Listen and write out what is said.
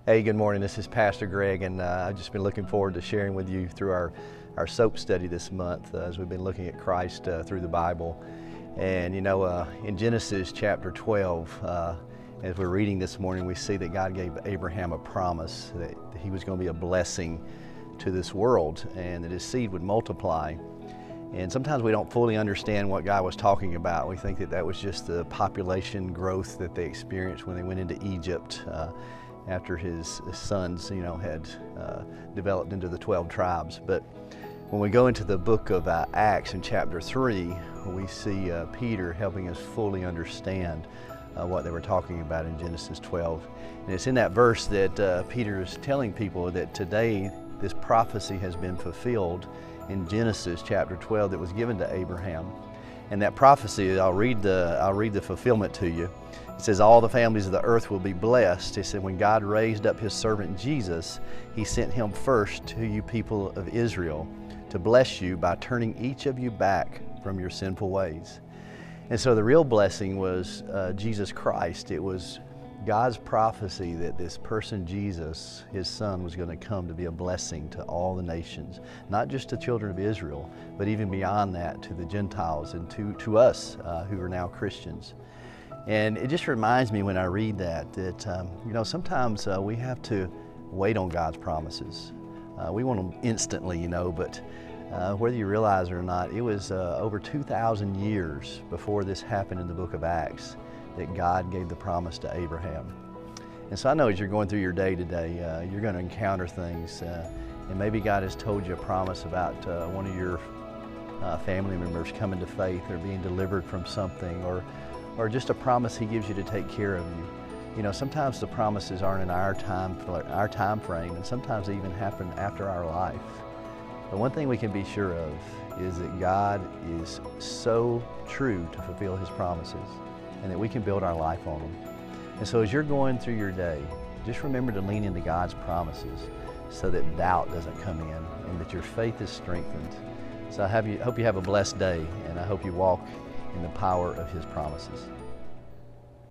Hey, good morning. This is Pastor Greg, and I've just been looking forward to sharing with you through our SOAP study this month as we've been looking at Christ through the Bible. And in Genesis chapter 12, as we're reading this morning, we see that God gave Abraham a promise that he was going to be a blessing to this world and that his seed would multiply. And sometimes we don't fully understand what God was talking about. We think that that was just the population growth that they experienced when they went into Egypt after his sons, had developed into the 12 tribes. But when we go into the book of Acts in chapter 3, we see Peter helping us fully understand what they were talking about in Genesis 12. And it's in that verse that Peter is telling people that today this prophecy has been fulfilled in Genesis chapter 12 that was given to Abraham. And that prophecy, I'll read the fulfillment to you. It says, all the families of the earth will be blessed. He said, when God raised up his servant Jesus, he sent him first to you people of Israel to bless you by turning each of you back from your sinful ways. And so the real blessing was Jesus Christ. It was God's prophecy that this person, Jesus, his son, was going to come to be a blessing to all the nations, not just to children of Israel, but even beyond that to the Gentiles and to us who are now Christians. And it just reminds me when I read that sometimes we have to wait on God's promises. We want them instantly, but whether you realize it or not, it was over 2,000 years before this happened in the book of Acts that God gave the promise to Abraham. And so I know as you're going through your day today, you're going to encounter things, and maybe God has told you a promise about one of your family members coming to faith or being delivered from something, or just a promise he gives you to take care of you. Sometimes the promises aren't in our time frame, and sometimes they even happen after our life. But one thing we can be sure of is that God is so true to fulfill his promises, and that we can build our life on them. And so as you're going through your day, just remember to lean into God's promises so that doubt doesn't come in and that your faith is strengthened. So I hope you have a blessed day, and I hope you walk in the power of his promises.